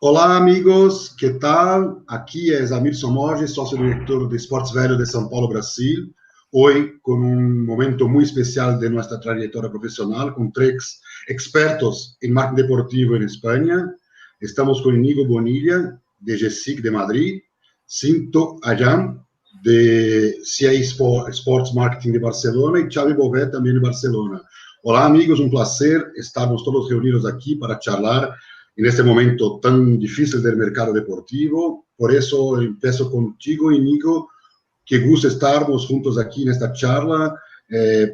Olá, amigos, ¿qué tal? Aquí es Amir Somoge, socio director de Sports Velho de São Paulo, Brasil. Hoy con un momento muy especial de nuestra trayectoria profesional, con tres expertos en marketing deportivo en España. Estamos con Inigo Bonilla, de GESIC de Madrid, Cinto Ayam, de CA Sports Marketing de Barcelona, y Xavi Bovet, también de Barcelona. Hola, amigos, un placer. Estamos todos reunidos aquí para charlar en este momento tan difícil del mercado deportivo. Por eso empiezo contigo, Inigo. Qué gusto estarmos juntos aquí en esta charla.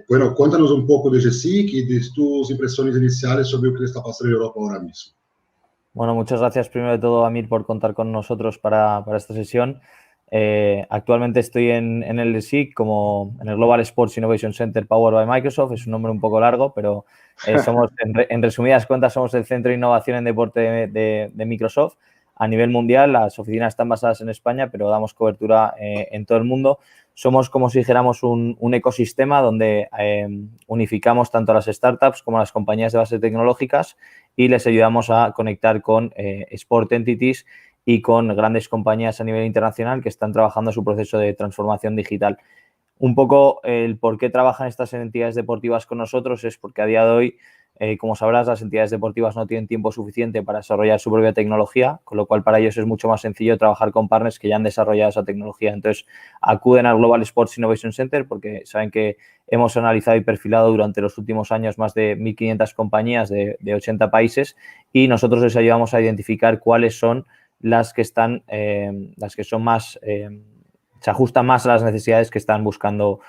Bueno, cuéntanos un poco de GESIC y de tus impresiones iniciales sobre lo que está pasando en Europa ahora mismo. Bueno, muchas gracias primero de todo, Amir, por contar con nosotros para esta sesión. Actualmente estoy en el GESIC como en el Global Sports Innovation Center Powered by Microsoft. Es un nombre un poco largo, pero somos, en resumidas cuentas, somos el centro de innovación en deporte de Microsoft a nivel mundial. Las oficinas están basadas en España, pero damos cobertura en todo el mundo. Somos como si dijéramos un ecosistema donde unificamos tanto a las startups como a las compañías de base tecnológicas y les ayudamos a conectar con Sport Entities y con grandes compañías a nivel internacional que están trabajando su proceso de transformación digital. Un poco el por qué trabajan estas entidades deportivas con nosotros es porque a día de hoy, como sabrás, las entidades deportivas no tienen tiempo suficiente para desarrollar su propia tecnología, con lo cual para ellos es mucho más sencillo trabajar con partners que ya han desarrollado esa tecnología. Entonces, acuden al Global Sports Innovation Center porque saben que hemos analizado y perfilado durante los últimos años más de 1.500 compañías de 80 países y nosotros les ayudamos a identificar cuáles son las que son más se ajustan más a las necesidades que están buscando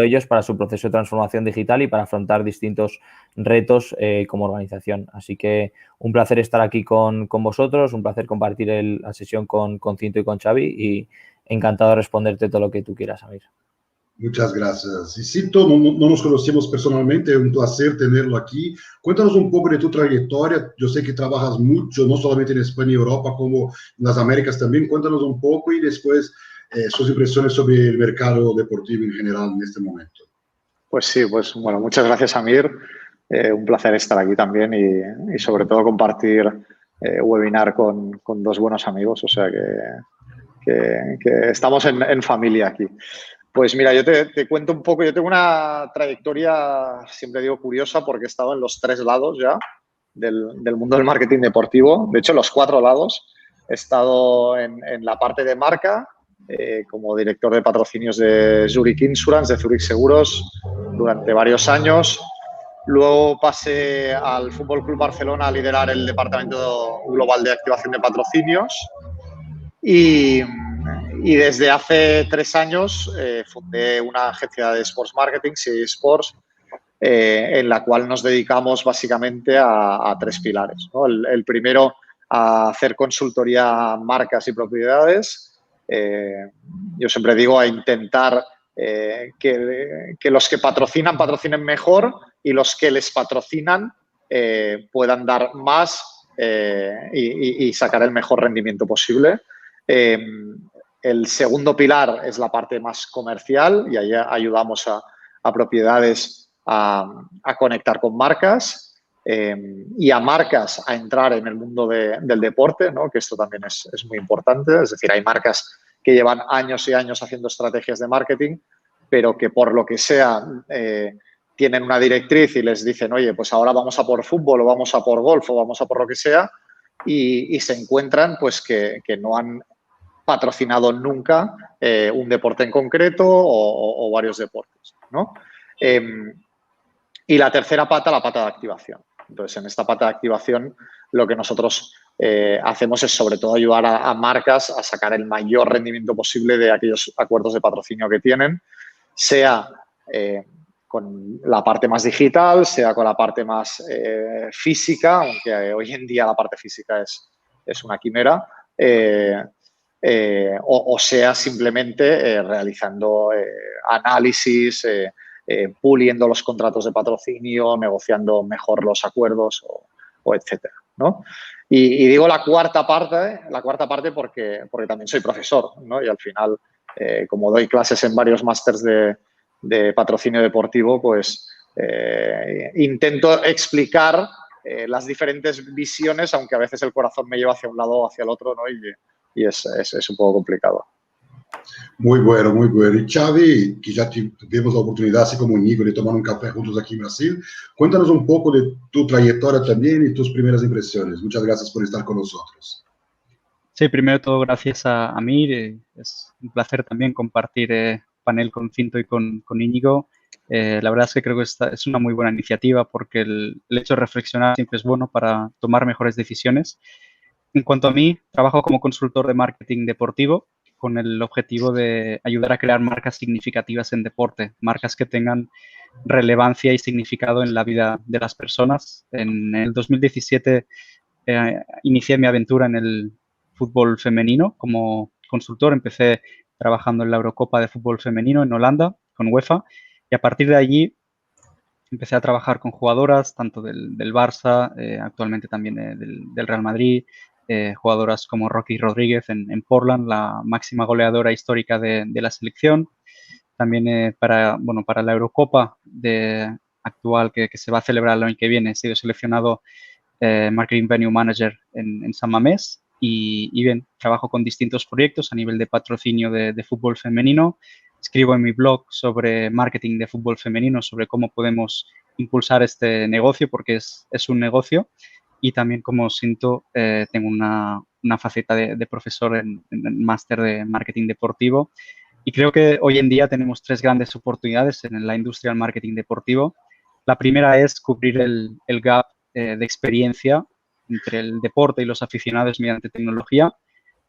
ellos para su proceso de transformación digital y para afrontar distintos retos como organización. Así que un placer estar aquí con vosotros, un placer compartir la sesión con Cinto y con Xavi y encantado de responderte todo lo que tú quieras, Amir. Muchas gracias. Y Cinto, no nos conocemos personalmente, es un placer tenerlo aquí. Cuéntanos un poco de tu trayectoria. Yo sé que trabajas mucho, no solamente en España y Europa, como en las Américas también. Cuéntanos un poco y después sus impresiones sobre el mercado deportivo en general en este momento. Pues sí, pues bueno, muchas gracias, Amir. Un placer estar aquí también y sobre todo compartir webinar con dos buenos amigos. O sea que estamos en familia aquí. Pues mira, yo te cuento un poco. Yo tengo una trayectoria, siempre digo, curiosa porque he estado en los tres lados ya del mundo del marketing deportivo. De hecho, los cuatro lados. He estado en la parte de marca, como director de patrocinios de Zurich Insurance, de Zurich Seguros, durante varios años. Luego pasé al Fútbol Club Barcelona a liderar el departamento global de activación de patrocinios y desde hace 3 años fundé una agencia de Sports Marketing, CA Sports, en la cual nos dedicamos básicamente a 3 pilares, ¿no? El primero, a hacer consultoría a marcas y propiedades. Yo siempre digo a intentar que los que patrocinen mejor y los que les patrocinan puedan dar más y sacar el mejor rendimiento posible. El segundo pilar es la parte más comercial y ahí ayudamos a propiedades a conectar con marcas y a marcas a entrar en el mundo del deporte, ¿no? Que esto también es muy importante. Es decir, hay marcas que llevan años y años haciendo estrategias de marketing, pero que por lo que sea tienen una directriz y les dicen, oye, pues ahora vamos a por fútbol o vamos a por golf o vamos a por lo que sea y se encuentran pues que no han patrocinado nunca un deporte en concreto o varios deportes, ¿no? Y la tercera pata, la pata de activación. Entonces, en esta pata de activación, lo que nosotros hacemos es, sobre todo, ayudar a marcas a sacar el mayor rendimiento posible de aquellos acuerdos de patrocinio que tienen, sea con la parte más digital, sea con la parte más física, aunque hoy en día la parte física es una quimera, o sea simplemente realizando análisis, puliendo los contratos de patrocinio, negociando mejor los acuerdos o etcétera, ¿no? Y digo la cuarta parte porque también soy profesor, ¿no? Y al final, como doy clases en varios másters de patrocinio deportivo, pues intento explicar las diferentes visiones, aunque a veces el corazón me lleva hacia un lado o hacia el otro, ¿no? Y es un poco complicado. Muy bueno, muy bueno. Y Xavi, que ya tuvimos la oportunidad, así como Nico, de tomar un café juntos aquí en Brasil, cuéntanos un poco de tu trayectoria también y tus primeras impresiones. Muchas gracias por estar con nosotros. Sí, primero de todo, gracias a Amir. Es un placer también compartir panel con Cinto y con Íñigo. La verdad es que creo que esta es una muy buena iniciativa porque el hecho de reflexionar siempre es bueno para tomar mejores decisiones. En cuanto a mí, trabajo como consultor de marketing deportivo con el objetivo de ayudar a crear marcas significativas en deporte, marcas que tengan relevancia y significado en la vida de las personas. En el 2017 inicié mi aventura en el fútbol femenino como consultor. Empecé trabajando en la Eurocopa de fútbol femenino en Holanda con UEFA y a partir de allí empecé a trabajar con jugadoras tanto del Barça, actualmente también del Real Madrid, jugadoras como Rocky Rodríguez en Portland, la máxima goleadora histórica de la selección. También para la Eurocopa actual que se va a celebrar el año que viene, he sido seleccionado Marketing Venue Manager en San Mamés y bien, trabajo con distintos proyectos a nivel de patrocinio de fútbol femenino. Escribo en mi blog sobre marketing de fútbol femenino, sobre cómo podemos impulsar este negocio, porque es un negocio. Y también, como siento, tengo una faceta de profesor en máster de marketing deportivo. Y creo que hoy en día tenemos tres grandes oportunidades en la industria del marketing deportivo. La primera es cubrir el gap de experiencia entre el deporte y los aficionados mediante tecnología.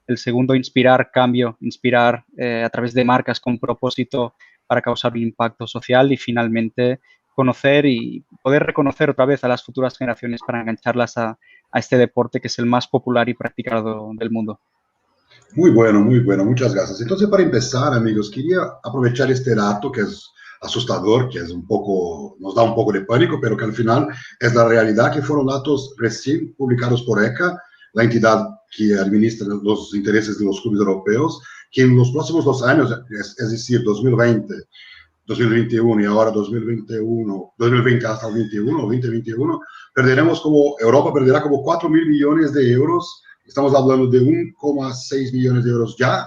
El segundo, inspirar cambio, inspirar a través de marcas con propósito para causar un impacto social. Y finalmente, conocer y poder reconocer otra vez a las futuras generaciones para engancharlas a este deporte que es el más popular y practicado del mundo. Muy bueno, muchas gracias. Entonces, para empezar, amigos, quería aprovechar este dato que es asustador, que es un poco, nos da un poco de pánico, pero que al final es la realidad, que fueron datos recién publicados por ECA, la entidad que administra los intereses de los clubes europeos, que en los próximos 2 años, es decir, 2020, 2021 y ahora 2020 hasta el 21, 2021, Europa perderá como 4.000 millones de euros. Estamos hablando de 1,6 millones de euros ya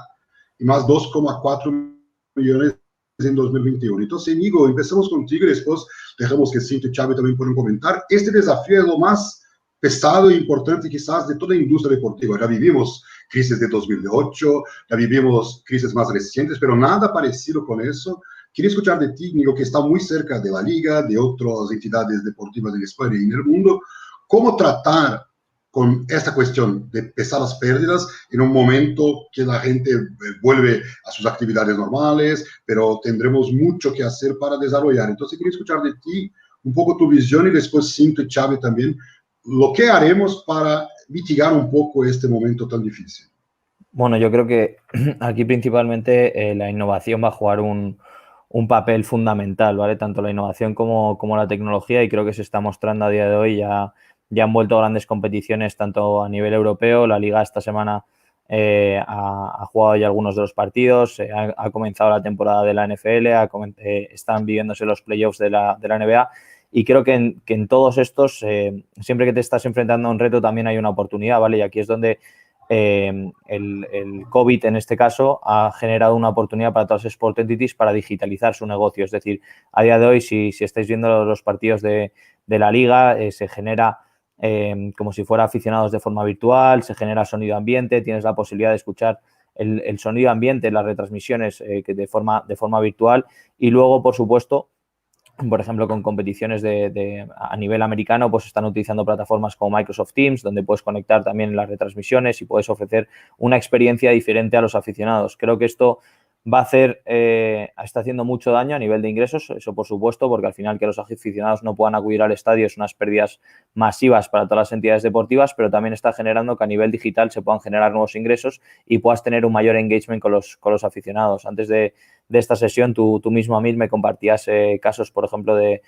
y más 2,4 millones en 2021. Entonces, Íñigo, empezamos contigo y después dejamos que Cinto y Xavi también puedan comentar. Este desafío es lo más pesado e importante quizás de toda la industria deportiva. Ya vivimos crisis de 2008, ya vivimos crisis más recientes, pero nada parecido con eso. Quería escuchar de ti, Íñigo, que está muy cerca de la liga, de otras entidades deportivas en España y en el mundo, cómo tratar con esta cuestión de pesar las pérdidas en un momento que la gente vuelve a sus actividades normales, pero tendremos mucho que hacer para desarrollar. Entonces, quería escuchar de ti un poco tu visión y después Cinto y Xavi también, lo que haremos para mitigar un poco este momento tan difícil. Bueno, yo creo que aquí principalmente la innovación va a jugar un papel fundamental, ¿vale? Tanto la innovación como la tecnología, y creo que se está mostrando a día de hoy. Ya han vuelto grandes competiciones tanto a nivel europeo. La Liga esta semana ha jugado ya algunos de los partidos, ha comenzado la temporada de la NFL, están viviéndose los playoffs de la NBA, y creo que en todos estos, siempre que te estás enfrentando a un reto también hay una oportunidad, ¿vale? Y aquí es donde el COVID en este caso ha generado una oportunidad para todas las sport entities para digitalizar su negocio. Es decir, a día de hoy, si estáis viendo los partidos de la Liga, se genera como si fuera aficionados de forma virtual, se genera sonido ambiente, tienes la posibilidad de escuchar el sonido ambiente en las retransmisiones que de forma virtual. Y luego, por supuesto, por ejemplo, con competiciones a nivel americano, pues están utilizando plataformas como Microsoft Teams, donde puedes conectar también las retransmisiones y puedes ofrecer una experiencia diferente a los aficionados. Creo que esto está haciendo mucho daño a nivel de ingresos, eso por supuesto, porque al final que los aficionados no puedan acudir al estadio es unas pérdidas masivas para todas las entidades deportivas, pero también está generando que a nivel digital se puedan generar nuevos ingresos y puedas tener un mayor engagement con los aficionados. Antes de esta sesión, tú mismo, Amir, me compartías casos, por ejemplo, de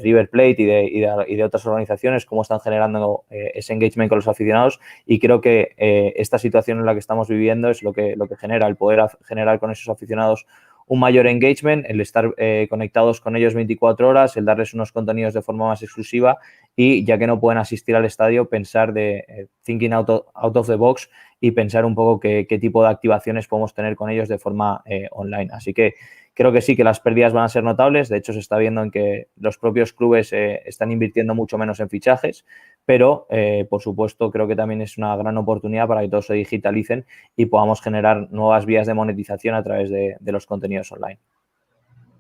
River Plate y de otras organizaciones, cómo están generando ese engagement con los aficionados, y creo que esta situación en la que estamos viviendo es lo que genera, el poder generar con esos aficionados un mayor engagement, el estar conectados con ellos 24 horas, el darles unos contenidos de forma más exclusiva y, ya que no pueden asistir al estadio, pensar de thinking out of the box y pensar un poco qué tipo de activaciones podemos tener con ellos de forma online. Así que creo que sí, que las pérdidas van a ser notables. De hecho, se está viendo en que los propios clubes están invirtiendo mucho menos en fichajes, pero, por supuesto, creo que también es una gran oportunidad para que todos se digitalicen y podamos generar nuevas vías de monetización a través de los contenidos online.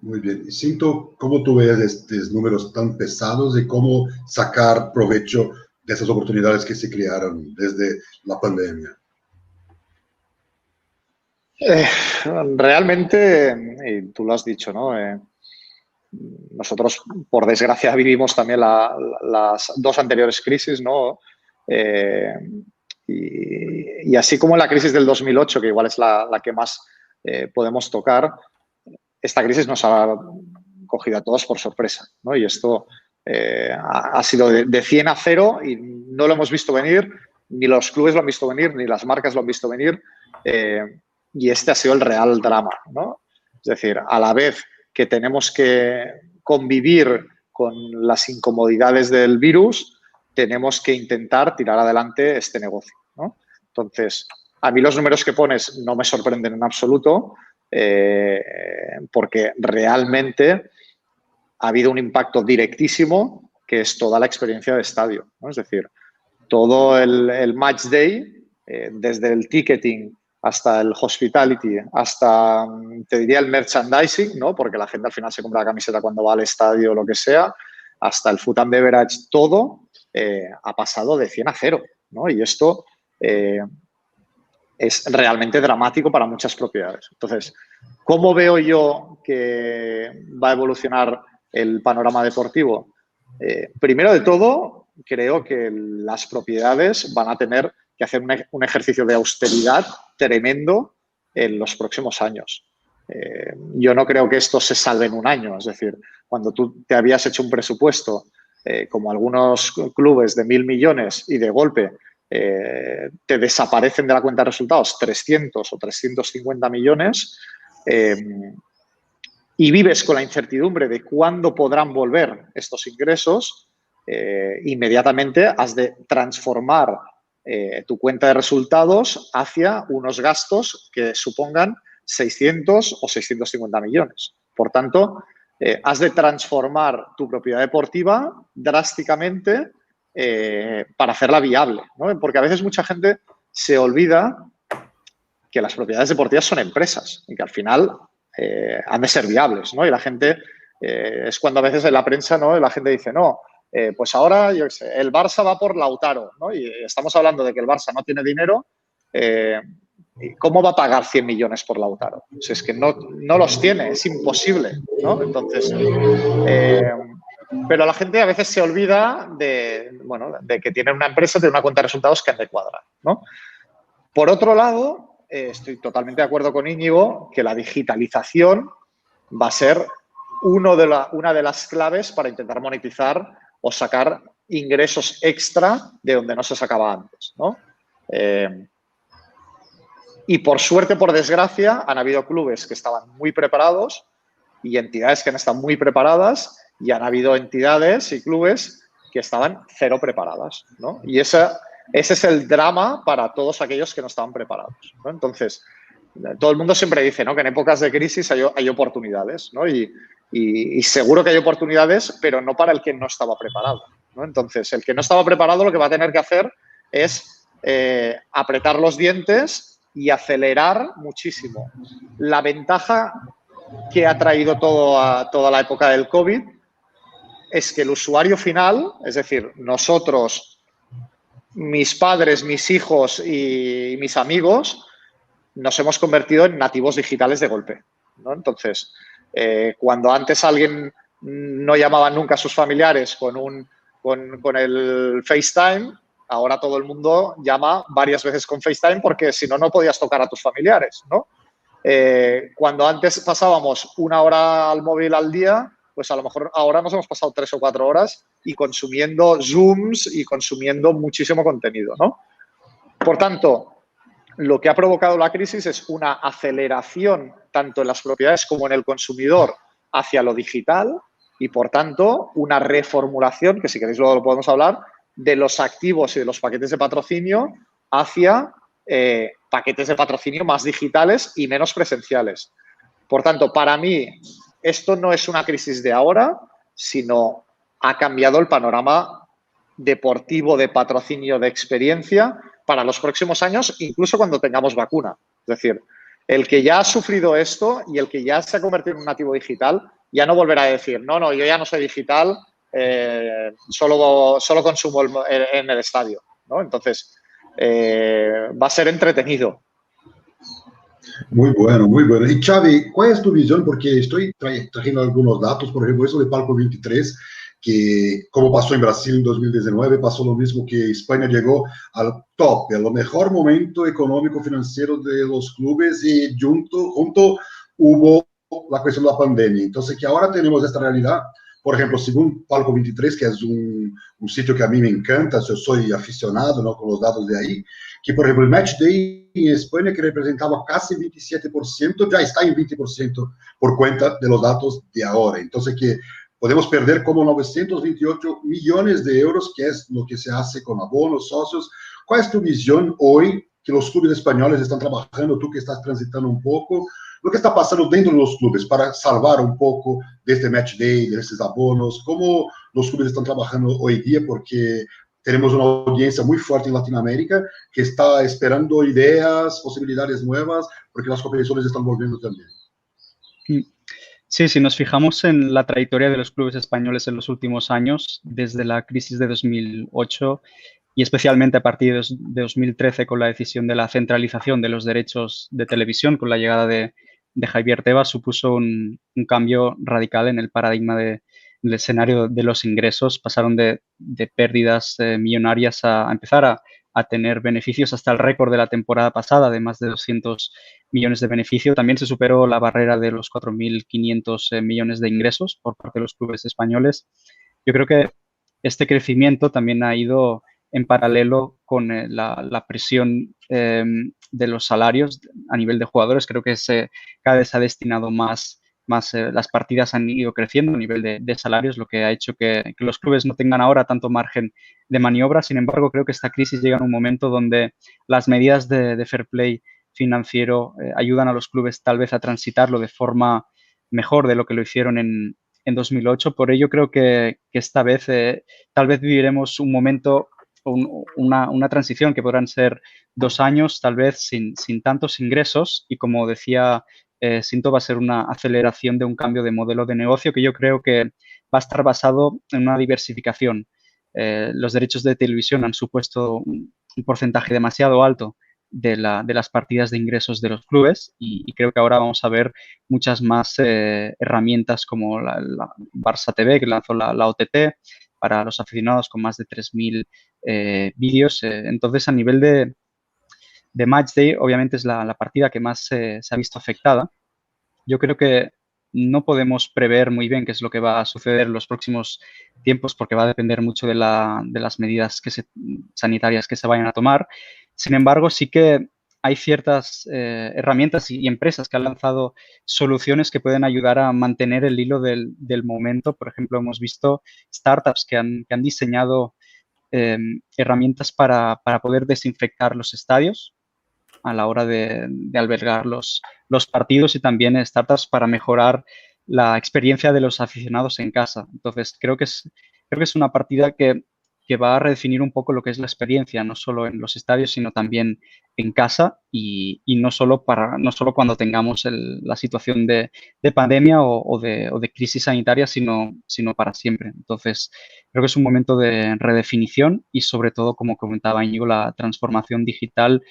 Muy bien. Y Cinto, ¿cómo tú ves estos números tan pesados y cómo sacar provecho de esas oportunidades que se crearon desde la pandemia? Realmente, y tú lo has dicho, ¿no? Nosotros, por desgracia, vivimos también las dos anteriores crisis, ¿no? Y así como la crisis del 2008, que igual es la que más podemos tocar, esta crisis nos ha cogido a todos por sorpresa, ¿no? Y esto ha sido de 100 a 0 y no lo hemos visto venir, ni los clubes lo han visto venir, ni las marcas lo han visto venir. Y este ha sido el real drama, ¿no? Es decir, a la vez que tenemos que convivir con las incomodidades del virus, tenemos que intentar tirar adelante este negocio, ¿no? Entonces, a mí los números que pones no me sorprenden en absoluto, porque realmente ha habido un impacto directísimo, que es toda la experiencia de estadio, ¿no? Es decir, todo el match day, desde el ticketing hasta el hospitality, hasta, te diría, el merchandising, ¿no? Porque la gente al final se compra la camiseta cuando va al estadio o lo que sea, hasta el food and beverage, todo ha pasado de 100 a 0, ¿no? Y esto es realmente dramático para muchas propiedades. Entonces, ¿cómo veo yo que va a evolucionar el panorama deportivo? Primero de todo, creo que las propiedades van a tener que hacer un ejercicio de austeridad tremendo en los próximos años. Yo no creo que esto se salve en un año. Es decir, cuando tú te habías hecho un presupuesto, como algunos clubes, de 1.000 millones y de golpe te desaparecen de la cuenta de resultados 300 o 350 millones y vives con la incertidumbre de cuándo podrán volver estos ingresos, inmediatamente has de transformar tu cuenta de resultados hacia unos gastos que supongan 600 o 650 millones. Por tanto, has de transformar tu propiedad deportiva drásticamente para hacerla viable, ¿no? Porque a veces mucha gente se olvida que las propiedades deportivas son empresas y que al final han de ser viables, ¿no? Y la gente, es cuando a veces en la prensa, ¿no? La gente dice, no, pues ahora, yo qué sé, el Barça va por Lautaro, ¿no? Y estamos hablando de que el Barça no tiene dinero. ¿Cómo va a pagar 100 millones por Lautaro? O sea, es que no los tiene, es imposible, ¿no? Entonces, pero la gente a veces se olvida de que tiene una empresa, tiene una cuenta de resultados que han de cuadrar, ¿no? Por otro lado, estoy totalmente de acuerdo con Íñigo que la digitalización va a ser una de las claves para intentar monetizar o sacar ingresos extra de donde no se sacaba antes, ¿no? Y por suerte, por desgracia, han habido clubes que estaban muy preparados y entidades que han estado muy preparadas, y han habido entidades y clubes que estaban cero preparadas, ¿no? Y ese es el drama para todos aquellos que no estaban preparados, ¿no? Entonces, todo el mundo siempre dice, ¿no?, que en épocas de crisis hay oportunidades, ¿no? Y seguro que hay oportunidades, pero no para el que no estaba preparado, ¿no? Entonces, el que no estaba preparado lo que va a tener que hacer es apretar los dientes y acelerar muchísimo. La ventaja que ha traído toda la época del COVID es que el usuario final, es decir, nosotros, mis padres, mis hijos y mis amigos, nos hemos convertido en nativos digitales de golpe, ¿no? Entonces, cuando antes alguien no llamaba nunca a sus familiares con el FaceTime, ahora todo el mundo llama varias veces con FaceTime porque si no, no podías tocar a tus familiares, ¿no? Cuando antes pasábamos 1 hora al móvil al día, pues a lo mejor ahora nos hemos pasado 3 o 4 horas y consumiendo Zooms y consumiendo muchísimo contenido, ¿no? Por tanto, lo que ha provocado la crisis es una aceleración tanto en las propiedades como en el consumidor hacia lo digital y, por tanto, una reformulación, que si queréis luego lo podemos hablar, de los activos y de los paquetes de patrocinio hacia paquetes de patrocinio más digitales y menos presenciales. Por tanto, para mí, esto no es una crisis de ahora, sino ha cambiado el panorama deportivo de patrocinio de experiencia para los próximos años, incluso cuando tengamos vacuna. Es decir, el que ya ha sufrido esto y el que ya se ha convertido en un nativo digital ya no volverá a decir, no, yo ya no soy digital, solo consumo en el estadio, ¿no? Entonces, va a ser entretenido. Muy bueno, muy bueno. Y Xavi, ¿cuál es tu visión? Porque estoy trayendo algunos datos, por ejemplo, eso de Palco 23, que como pasó en Brasil en 2019, pasó lo mismo que España llegó al top, a lo mejor momento económico financiero de los clubes y junto hubo la cuestión de la pandemia. Entonces, que ahora tenemos esta realidad, por ejemplo, según Palco 23, que es un sitio que a mí me encanta, yo soy aficionado, ¿no?, con los datos de ahí, que, por ejemplo, el Match Day en España, que representaba casi 27%, ya está en 20% por cuenta de los datos de ahora. Entonces, que podemos perder como 928 millones de euros, que es lo que se hace con abonos, socios. ¿Cuál es tu visión hoy que los clubes españoles están trabajando, tú que estás transitando un poco, lo que está pasando dentro de los clubes para salvar un poco de este Match Day, de estos abonos? ¿Cómo los clubes están trabajando hoy día? Porque tenemos una audiencia muy fuerte en Latinoamérica que está esperando ideas, posibilidades nuevas, porque las competiciones están volviendo también. Sí, si nos fijamos en la trayectoria de los clubes españoles en los últimos años, desde la crisis de 2008 y especialmente a partir de 2013 con la decisión de la centralización de los derechos de televisión, con la llegada de Javier Tebas, supuso un cambio radical en el paradigma del escenario de los ingresos. Pasaron de pérdidas millonarias a empezar a tener beneficios hasta el récord de la temporada pasada de más de 200 millones de beneficio. También se superó la barrera de los 4.500 millones de ingresos por parte de los clubes españoles. Yo creo que este crecimiento también ha ido en paralelo con la presión de los salarios a nivel de jugadores. Creo que cada vez se ha destinado más las partidas han ido creciendo a nivel de salarios, lo que ha hecho que los clubes no tengan ahora tanto margen de maniobra. Sin embargo, creo que esta crisis llega en un momento donde las medidas de fair play financiero ayudan a los clubes tal vez a transitarlo de forma mejor de lo que lo hicieron en 2008. Por ello, creo que esta vez tal vez viviremos un momento, una transición que podrán ser 2 años, tal vez sin tantos ingresos y, como decía Sinto, va a ser una aceleración de un cambio de modelo de negocio que yo creo que va a estar basado en una diversificación. Los derechos de televisión han supuesto un porcentaje demasiado alto de las partidas de ingresos de los clubes y creo que ahora vamos a ver muchas más herramientas como la Barça TV, que lanzó la OTT para los aficionados con más de 3.000 vídeos. Entonces, a nivel de Match Day, obviamente es la partida que más se ha visto afectada. Yo creo que no podemos prever muy bien qué es lo que va a suceder en los próximos tiempos porque va a depender mucho de las medidas sanitarias que se vayan a tomar. Sin embargo, sí que hay ciertas herramientas y empresas que han lanzado soluciones que pueden ayudar a mantener el hilo del momento. Por ejemplo, hemos visto startups que han diseñado herramientas para poder desinfectar los estadios a la hora de albergar los partidos y también startups para mejorar la experiencia de los aficionados en casa. Entonces, creo que es una partida que va a redefinir un poco lo que es la experiencia, no solo en los estadios, sino también en casa y no solo cuando tengamos la situación de pandemia o de crisis sanitaria, sino para siempre. Entonces, creo que es un momento de redefinición y, sobre todo, como comentaba Íñigo, la transformación digital.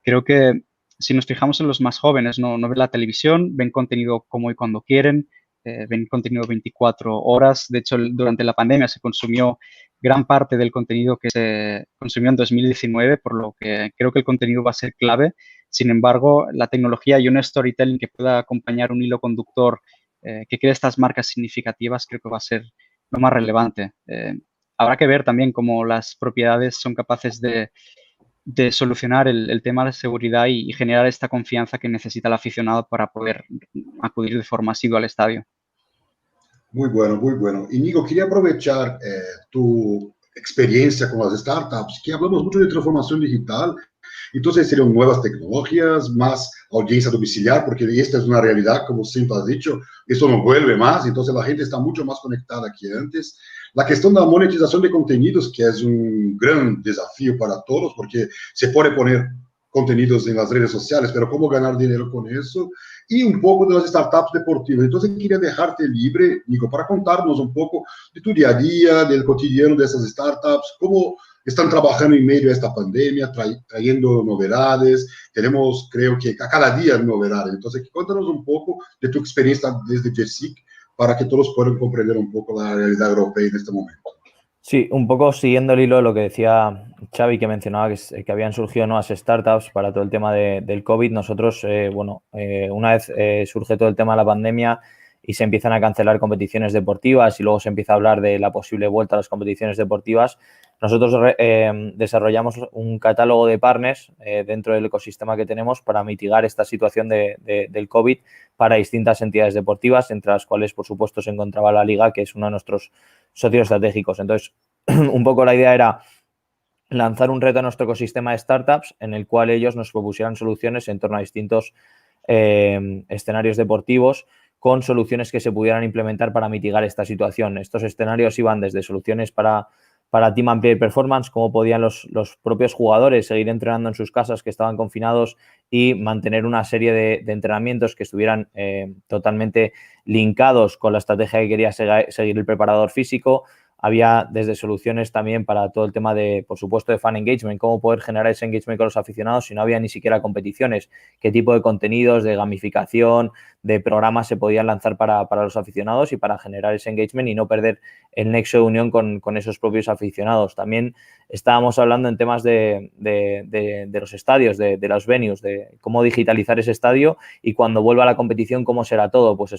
Creo que si nos fijamos en los más jóvenes, no ven la televisión, ven contenido como y cuando quieren, ven contenido 24 horas. De hecho, durante la pandemia se consumió gran parte del contenido que se consumió en 2019, por lo que creo que el contenido va a ser clave. Sin embargo, la tecnología y un storytelling que pueda acompañar un hilo conductor que cree estas marcas significativas, creo que va a ser lo más relevante. Habrá que ver también cómo las propiedades son capaces de de solucionar el tema de seguridad y generar esta confianza que necesita el aficionado para poder acudir de forma asidua al estadio. Muy bueno, muy bueno. Y Nico, quería aprovechar tu experiencia con las startups, que hablamos mucho de transformación digital. Entonces serían nuevas tecnologías, más audiencia domiciliar, porque esta es una realidad, como siempre has dicho, eso no vuelve más, entonces la gente está mucho más conectada que antes. La cuestión de la monetización de contenidos, que es un gran desafío para todos, porque se puede poner contenidos en las redes sociales, pero cómo ganar dinero con eso, y un poco de las startups deportivas. Entonces quería dejarte libre, Nico, para contarnos un poco de tu día a día, del cotidiano de esas startups, cómo están trabajando en medio de esta pandemia, trayendo novedades. Tenemos, creo que a cada día novedades. Entonces, cuéntanos un poco de tu experiencia desde JESIC para que todos puedan comprender un poco la realidad europea en este momento. Sí, un poco siguiendo el hilo de lo que decía Xavi, que mencionaba que habían surgido nuevas startups para todo el tema del COVID. Nosotros, una vez surge todo el tema de la pandemia y se empiezan a cancelar competiciones deportivas y luego se empieza a hablar de la posible vuelta a las competiciones deportivas, nosotros desarrollamos un catálogo de partners dentro del ecosistema que tenemos para mitigar esta situación del COVID para distintas entidades deportivas, entre las cuales, por supuesto, se encontraba la Liga, que es uno de nuestros socios estratégicos. Entonces, un poco la idea era lanzar un reto a nuestro ecosistema de startups en el cual ellos nos propusieran soluciones en torno a distintos escenarios deportivos con soluciones que se pudieran implementar para mitigar esta situación. Estos escenarios iban desde soluciones para Team and Player Performance, cómo podían los propios jugadores seguir entrenando en sus casas que estaban confinados y mantener una serie de entrenamientos que estuvieran totalmente linkados con la estrategia que quería seguir el preparador físico. Había desde soluciones también para todo el tema de, por supuesto, de fan engagement, cómo poder generar ese engagement con los aficionados si no había ni siquiera competiciones, qué tipo de contenidos, de gamificación, de programas se podían lanzar para los aficionados y para generar ese engagement y no perder el nexo de unión con esos propios aficionados. También estábamos hablando en temas de los estadios, de los venues, de cómo digitalizar ese estadio y cuando vuelva a la competición, cómo será todo. Pues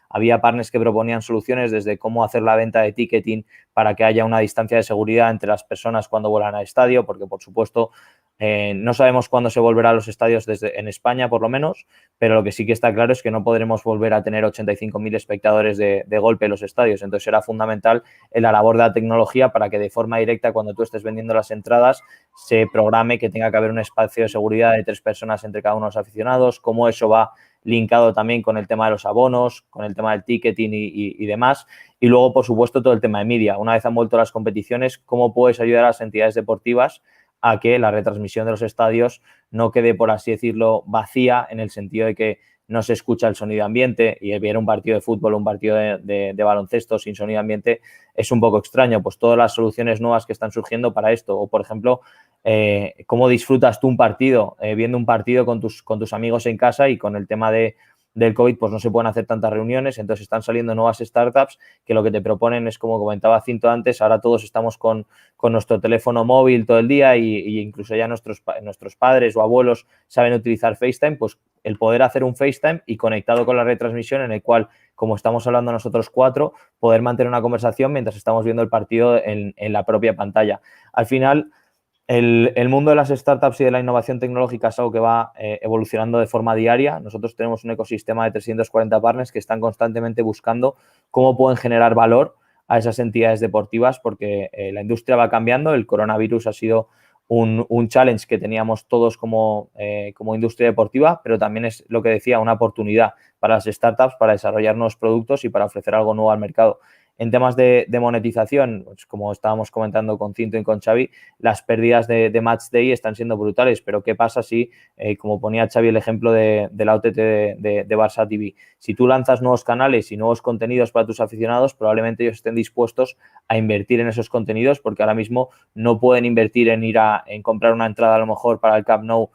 había partners que proponían soluciones desde cómo hacer la venta de ticketing para que haya una distancia de seguridad entre las personas cuando vuelan al estadio, porque, por supuesto, no sabemos cuándo se volverá a los estadios en España, por lo menos, pero lo que sí que está claro es que no podremos volver a tener 85.000 espectadores de golpe en los estadios. Entonces, será fundamental en la labor de la tecnología para que de forma directa, cuando tú estés vendiendo las entradas, se programe que tenga que haber un espacio de seguridad de 3 personas entre cada uno de los aficionados, cómo eso va linkado también con el tema de los abonos, con el tema del ticketing y demás. Y luego, por supuesto, todo el tema de media. Una vez han vuelto las competiciones, ¿cómo puedes ayudar a las entidades deportivas a que la retransmisión de los estadios no quede, por así decirlo, vacía, en el sentido de que no se escucha el sonido ambiente y ver un partido de fútbol o un partido de baloncesto sin sonido ambiente es un poco extraño? Pues todas las soluciones nuevas que están surgiendo para esto, o por ejemplo, cómo disfrutas tú un partido, viendo un partido con tus amigos en casa, y con el tema del COVID pues no se pueden hacer tantas reuniones, entonces están saliendo nuevas startups que lo que te proponen es, como comentaba Cinto antes, ahora todos estamos con nuestro teléfono móvil todo el día y incluso ya nuestros padres o abuelos saben utilizar FaceTime, pues el poder hacer un FaceTime y conectado con la retransmisión en el cual, como estamos hablando nosotros 4, poder mantener una conversación mientras estamos viendo el partido en la propia pantalla. Al final, el mundo de las startups y de la innovación tecnológica es algo que va evolucionando de forma diaria. Nosotros tenemos un ecosistema de 340 partners que están constantemente buscando cómo pueden generar valor a esas entidades deportivas, porque la industria va cambiando. El coronavirus ha sido un challenge que teníamos todos como industria deportiva, pero también es, lo que decía, una oportunidad para las startups para desarrollar nuevos productos y para ofrecer algo nuevo al mercado. En temas de monetización, pues como estábamos comentando con Cinto y con Xavi, las pérdidas de Match Day están siendo brutales, pero ¿qué pasa si, como ponía Xavi el ejemplo de la OTT de Barça TV, si tú lanzas nuevos canales y nuevos contenidos para tus aficionados, probablemente ellos estén dispuestos a invertir en esos contenidos, porque ahora mismo no pueden invertir en comprar una entrada a lo mejor para el Camp Nou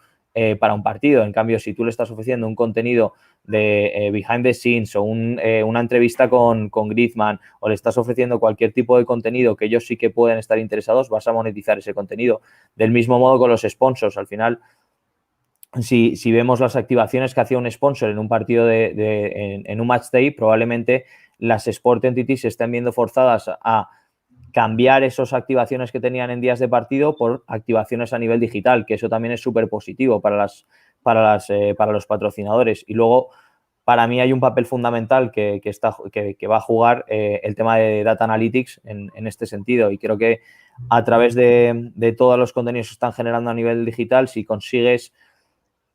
para un partido? En cambio, si tú le estás ofreciendo un contenido de behind the scenes o una entrevista con Griezmann, o le estás ofreciendo cualquier tipo de contenido que ellos sí que pueden estar interesados, vas a monetizar ese contenido. Del mismo modo con los sponsors. Al final, si vemos las activaciones que hacía un sponsor en un partido en un match day, probablemente las sport entities se estén viendo forzadas a cambiar esas activaciones que tenían en días de partido por activaciones a nivel digital, que eso también es súper positivo para los patrocinadores. Y luego, para mí hay un papel fundamental que va a jugar el tema de Data Analytics en este sentido, y creo que a través de todos los contenidos que están generando a nivel digital, si consigues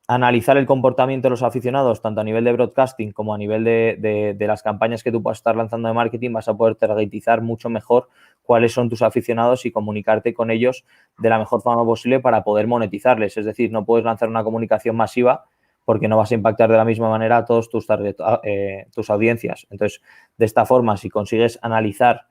analizar el comportamiento de los aficionados, tanto a nivel de broadcasting como a nivel de las campañas que tú puedas estar lanzando de marketing, vas a poder targetizar mucho mejor cuáles son tus aficionados y comunicarte con ellos de la mejor forma posible para poder monetizarles. Es decir, no puedes lanzar una comunicación masiva porque no vas a impactar de la misma manera a todos tus audiencias. Entonces, de esta forma, si consigues analizar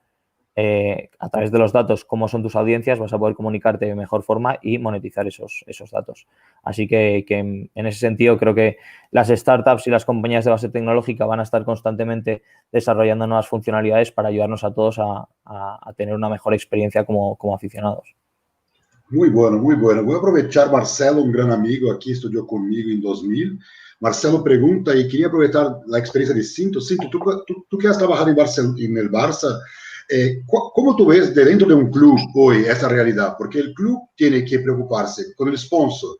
a través de los datos cómo son tus audiencias, vas a poder comunicarte de mejor forma y monetizar esos datos. Así que en ese sentido creo que las startups y las compañías de base tecnológica van a estar constantemente desarrollando nuevas funcionalidades para ayudarnos a todos a tener una mejor experiencia como aficionados. Muy bueno, muy bueno. Voy a aprovechar, Marcelo, un gran amigo, aquí estudió conmigo en 2000. Marcelo pregunta, y quería aprovechar la experiencia de Cinto. Cinto, tú que has trabajado en el Barça, ¿cómo tú ves de dentro de un club hoy esa realidad? Porque el club tiene que preocuparse con el sponsor,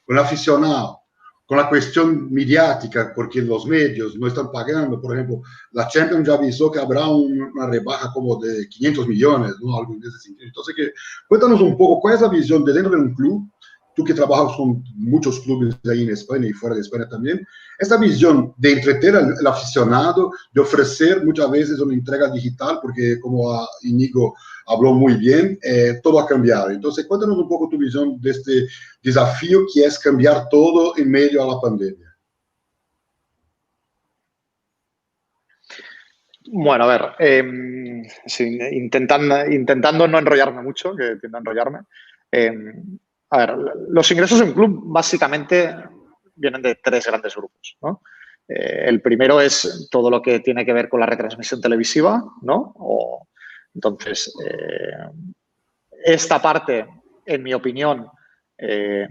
con el aficionado, con la cuestión mediática, porque los medios no están pagando. Por ejemplo, la Champions ya avisó que habrá una rebaja como de 500 millones, ¿no? Algo de ese sentido. Entonces, cuéntanos un poco, ¿cuál es la visión de dentro de un club? Tú que trabajas con muchos clubes ahí en España y fuera de España también, esta visión de entretener al aficionado, de ofrecer muchas veces una entrega digital, porque como Íñigo habló muy bien, todo ha cambiado. Entonces, cuéntanos un poco tu visión de este desafío que es cambiar todo en medio a la pandemia. Bueno, a ver, sí, intentando no enrollarme mucho, que tiendo a enrollarme. A ver, los ingresos en club básicamente vienen de tres grandes grupos, ¿no? El primero es todo lo que tiene que ver con la retransmisión televisiva, ¿no? Entonces, esta parte, en mi opinión,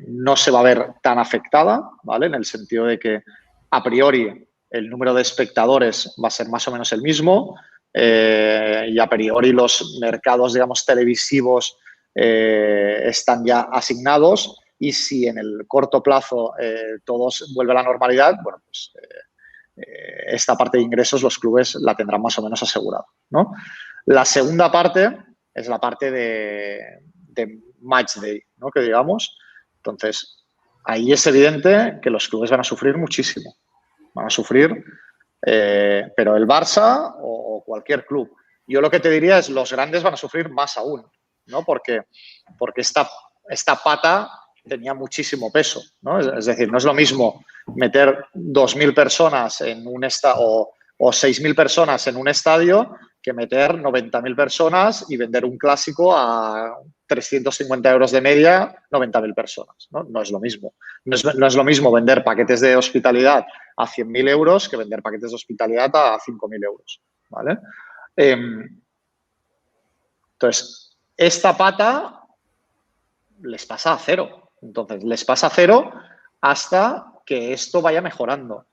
no se va a ver tan afectada, ¿vale? En el sentido de que, a priori, el número de espectadores va a ser más o menos el mismo y, a priori, los mercados, digamos, televisivos están ya asignados, y si en el corto plazo todo vuelve a la normalidad, bueno, pues esta parte de ingresos los clubes la tendrán más o menos asegurada, ¿no? La segunda parte es la parte de match day, ¿no? Que digamos. Entonces, ahí es evidente que los clubes van a sufrir muchísimo. Van a sufrir, pero el Barça o cualquier club. Yo lo que te diría es los grandes van a sufrir más aún, ¿no? Porque esta pata tenía muchísimo peso, ¿no? Es decir, no es lo mismo meter 2.000 personas en un estadio o 6.000 personas en un estadio que meter 90.000 personas y vender un clásico a 350 euros de media, 90.000 personas, ¿no? No es lo mismo. No es lo mismo vender paquetes de hospitalidad a 100.000 euros que vender paquetes de hospitalidad a 5.000 euros, ¿vale? Entonces, esta pata les pasa a cero. Entonces, les pasa a cero hasta que esto vaya mejorando.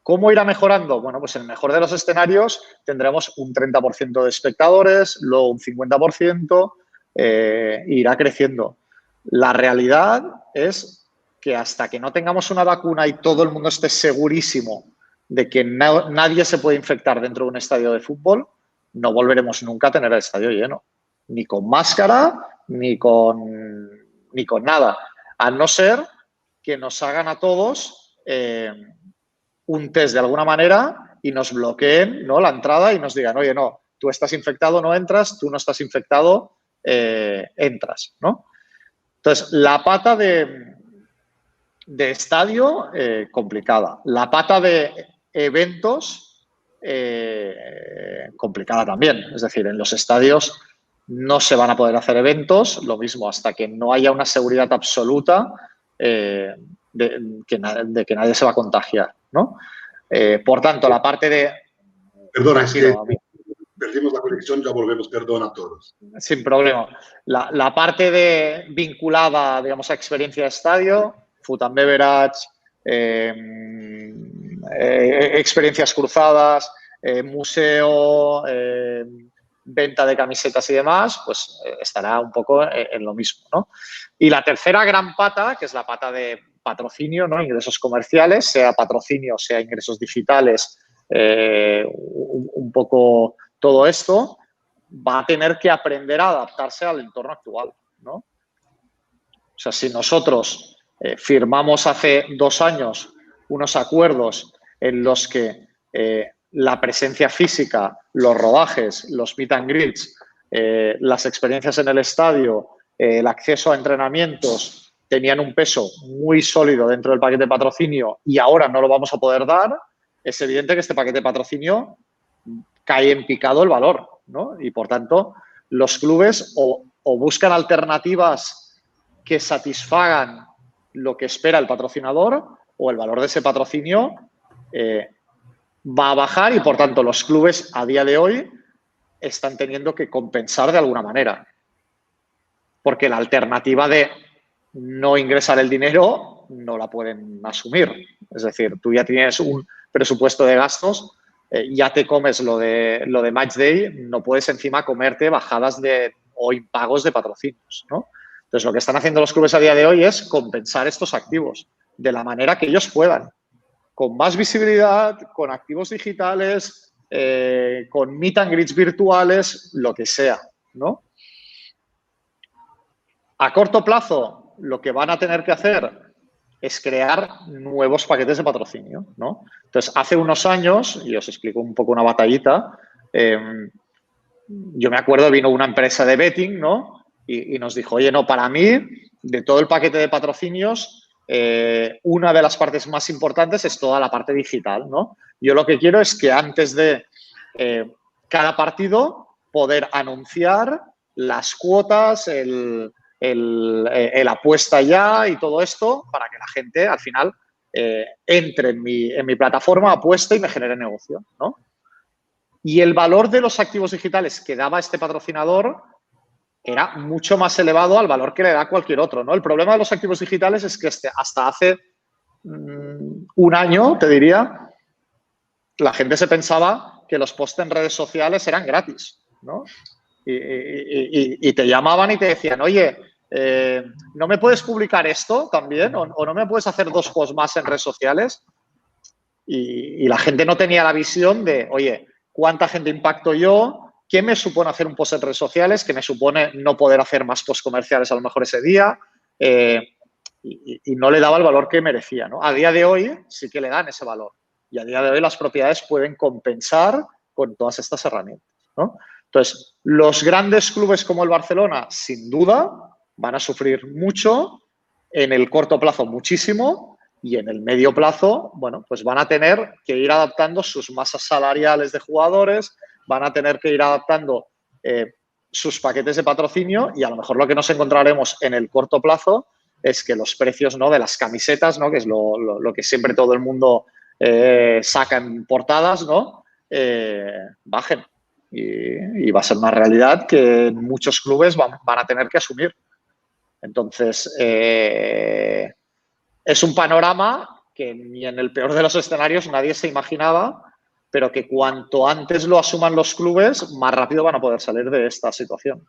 ¿Cómo irá mejorando? Bueno, pues en el mejor de los escenarios tendremos un 30% de espectadores, luego un 50%, irá creciendo. La realidad es que hasta que no tengamos una vacuna y todo el mundo esté segurísimo de que nadie se puede infectar dentro de un estadio de fútbol, no volveremos nunca a tener el estadio lleno. Ni con máscara, ni con nada. A no ser que nos hagan a todos un test de alguna manera y nos bloqueen, ¿no?, la entrada y nos digan, oye, no, tú estás infectado, no entras, tú no estás infectado, entras, ¿no? Entonces, la pata de estadio, complicada. La pata de eventos, complicada también. Es decir, en los estadios no se van a poder hacer eventos, lo mismo, hasta que no haya una seguridad absoluta de que nadie se va a contagiar, ¿no? Por tanto, la parte de... Perdona, es que perdimos la conexión, ya volvemos, perdón a todos. Sin problema. La parte vinculada, digamos, a experiencia de estadio, food and beverage, experiencias cruzadas, museo, venta de camisetas y demás, pues estará un poco en lo mismo, ¿no? Y la tercera gran pata, que es la pata de patrocinio, ¿no? Ingresos comerciales, sea patrocinio, sea ingresos digitales, un poco todo esto, va a tener que aprender a adaptarse al entorno actual, ¿no? O sea, si nosotros firmamos hace 2 años unos acuerdos en los que la presencia física, los rodajes, los meet and greets, las experiencias en el estadio, el acceso a entrenamientos tenían un peso muy sólido dentro del paquete de patrocinio y ahora no lo vamos a poder dar, es evidente que este paquete de patrocinio cae en picado el valor, ¿no? Y, por tanto, los clubes o buscan alternativas que satisfagan lo que espera el patrocinador o el valor de ese patrocinio va a bajar y, por tanto, los clubes a día de hoy están teniendo que compensar de alguna manera. Porque la alternativa de no ingresar el dinero no la pueden asumir. Es decir, tú ya tienes un presupuesto de gastos, ya te comes lo de Match Day, no puedes encima comerte bajadas o impagos de patrocinios, ¿no? Entonces, lo que están haciendo los clubes a día de hoy es compensar estos activos de la manera que ellos puedan, con más visibilidad, con activos digitales, con meet and greets virtuales, lo que sea, ¿no? A corto plazo, lo que van a tener que hacer es crear nuevos paquetes de patrocinio, ¿no? Entonces, hace unos años, y os explico un poco una batallita, yo me acuerdo, vino una empresa de betting, ¿no? Y nos dijo, oye, no, para mí, de todo el paquete de patrocinios, una de las partes más importantes es toda la parte digital, ¿no? Yo lo que quiero es que antes de cada partido poder anunciar las cuotas, el apuesta ya y todo esto para que la gente al final entre en mi plataforma, apueste y me genere negocio, ¿no? Y el valor de los activos digitales que daba este patrocinador era mucho más elevado al valor que le da cualquier otro, ¿no? El problema de los activos digitales es que hasta hace un año, te diría, la gente se pensaba que los posts en redes sociales eran gratis, ¿no? Y te llamaban y te decían, oye, ¿no me puedes publicar esto también? ¿O no me puedes hacer 2 posts más en redes sociales? Y la gente no tenía la visión de, oye, ¿cuánta gente impacto yo? ¿Qué me supone hacer un post en redes sociales? ¿Qué me supone no poder hacer más posts comerciales a lo mejor ese día? Y no le daba el valor que merecía, ¿no? A día de hoy sí que le dan ese valor. Y a día de hoy las propiedades pueden compensar con todas estas herramientas, ¿no? Entonces, los grandes clubes como el Barcelona, sin duda, van a sufrir mucho, en el corto plazo muchísimo y en el medio plazo, bueno, pues van a tener que ir adaptando sus masas salariales de jugadores, van a tener que ir adaptando sus paquetes de patrocinio y a lo mejor lo que nos encontraremos en el corto plazo es que los precios, ¿no?, de las camisetas, ¿no?, que es lo que siempre todo el mundo saca en portadas, ¿no?, bajen. Y va a ser una realidad que muchos clubes van a tener que asumir. Entonces, es un panorama que ni en el peor de los escenarios nadie se imaginaba, pero que cuanto antes lo asuman los clubes, más rápido van a poder salir de esta situación.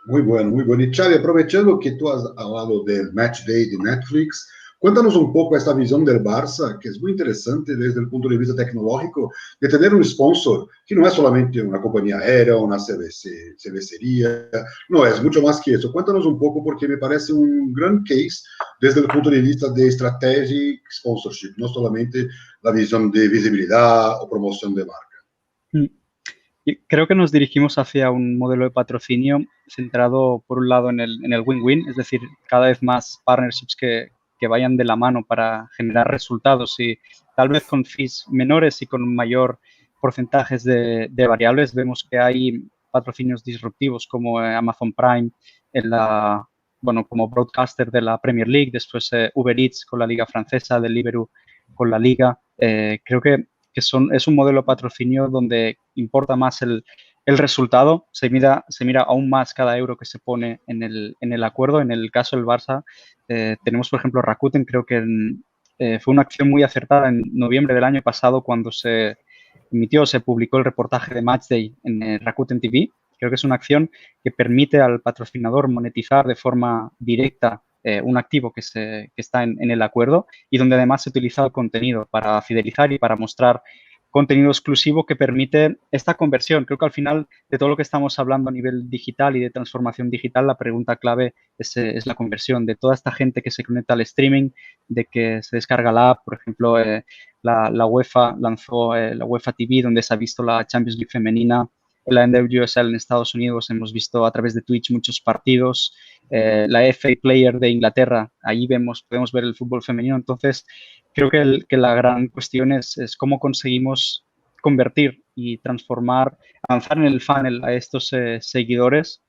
Muy bueno, muy bueno. Y Xavi, aprovechando que tú has hablado del Match Day de Netflix, cuéntanos un poco esta visión del Barça, que es muy interesante desde el punto de vista tecnológico, de tener un sponsor que no es solamente una compañía aérea, una cervecería, no, es mucho más que eso. Cuéntanos un poco porque me parece un gran case desde el punto de vista de strategic sponsorship, no solamente la visión de visibilidad o promoción de marca. Y creo que nos dirigimos hacia un modelo de patrocinio centrado, por un lado, en el win-win, es decir, cada vez más partnerships que vayan de la mano para generar resultados y tal vez con fees menores y con mayor porcentajes de variables. Vemos que hay patrocinios disruptivos como Amazon Prime, como broadcaster de la Premier League, después Uber Eats con la Liga Francesa, Deliveroo con la Liga. Creo que es un modelo de patrocinio donde importa más el resultado, se mira aún más cada euro que se pone en el acuerdo. En el caso del Barça, tenemos, por ejemplo, Rakuten, creo que fue una acción muy acertada en noviembre del año pasado cuando se se publicó el reportaje de Matchday en Rakuten TV. Creo que es una acción que permite al patrocinador monetizar de forma directa un activo que está en el acuerdo y donde además se utiliza el contenido para fidelizar y para mostrar contenido exclusivo que permite esta conversión. Creo que al final de todo lo que estamos hablando a nivel digital y de transformación digital, la pregunta clave es la conversión de toda esta gente que se conecta al streaming, de que se descarga la app. Por ejemplo, la UEFA lanzó la UEFA TV, donde se ha visto la Champions League femenina. En la NWSL en Estados Unidos hemos visto a través de Twitch muchos partidos. La FA Player de Inglaterra, ahí podemos ver el fútbol femenino. Entonces, creo que la gran cuestión es cómo conseguimos convertir y transformar, avanzar en el funnel a estos seguidores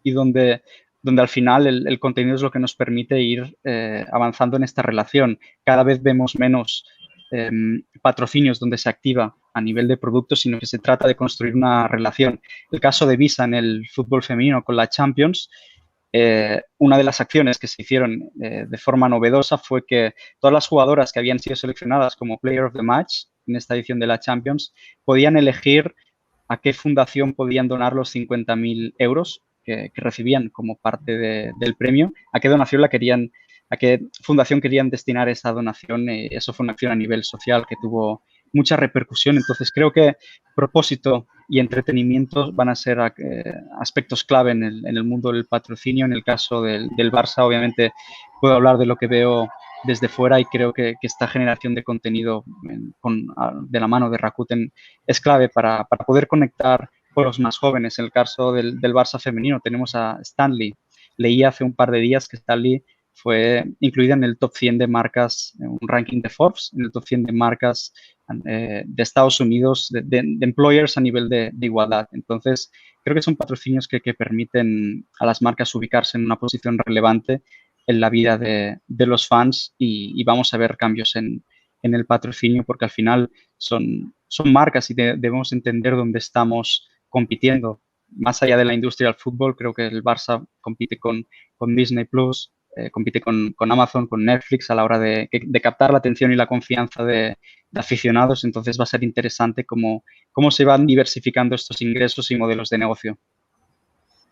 y donde al final el contenido es lo que nos permite ir avanzando en esta relación. Cada vez vemos menos patrocinios donde se activa a nivel de productos, sino que se trata de construir una relación. El caso de Visa en el fútbol femenino con la Champions, una de las acciones que se hicieron de forma novedosa fue que todas las jugadoras que habían sido seleccionadas como Player of the Match en esta edición de la Champions podían elegir a qué fundación podían donar los 50.000 euros que recibían como parte del premio, a qué donación a qué fundación querían destinar esa donación. Eso fue una acción a nivel social que tuvo mucha repercusión. Entonces, creo que propósito y entretenimiento van a ser aspectos clave en el mundo del patrocinio. En el caso del Barça, obviamente, puedo hablar de lo que veo desde fuera y creo que esta generación de contenido de la mano de Rakuten es clave para poder conectar con los más jóvenes. En el caso del Barça femenino tenemos a Stanley. Leí hace un par de días que Stanley fue incluida en el top 100 de marcas, en un ranking de Forbes, en el top 100 de marcas de Estados Unidos, de employers a nivel de igualdad. Entonces, creo que son patrocinios que permiten a las marcas ubicarse en una posición relevante en la vida de los fans y vamos a ver cambios en el patrocinio porque al final son marcas y debemos entender dónde estamos compitiendo. Más allá de la industria del fútbol, creo que el Barça compite con Disney Plus, compite con Amazon, con Netflix a la hora de captar la atención y la confianza de aficionados. Entonces va a ser interesante cómo se van diversificando estos ingresos y modelos de negocio.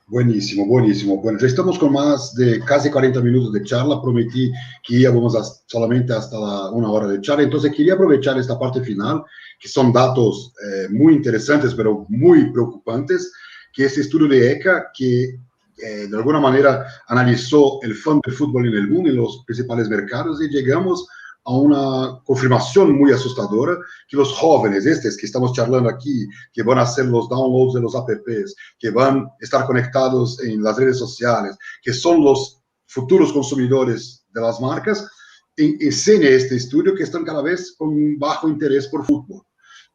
Buenísimo, buenísimo. Bueno, ya estamos con más de casi 40 minutos de charla. Prometí que íbamos solamente hasta una hora de charla. Entonces quería aprovechar esta parte final, que son datos muy interesantes, pero muy preocupantes, que este estudio de ECA, que de alguna manera analizó el fan del fútbol en el mundo, en los principales mercados, y llegamos a una confirmación muy asustadora, que los jóvenes, que estamos charlando aquí, que van a hacer los downloads de los apps, que van a estar conectados en las redes sociales, que son los futuros consumidores de las marcas, enseña este estudio que están cada vez con bajo interés por fútbol.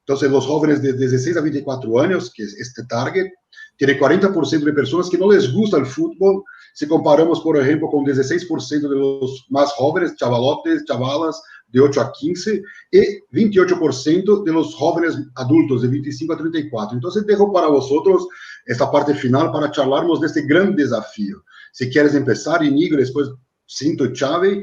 Entonces, los jóvenes de 16 a 24 años, que es este target, tiene 40% de personas que no les gusta el fútbol. Si comparamos, por ejemplo, con 16% de los más jóvenes, chavalotes, chavalas, de 8 a 15, y 28% de los jóvenes adultos, de 25 a 34. Entonces, dejo para vosotros esta parte final para charlarmos de este gran desafío. Si quieres empezar, Íñigo, después Cinto y Xavi,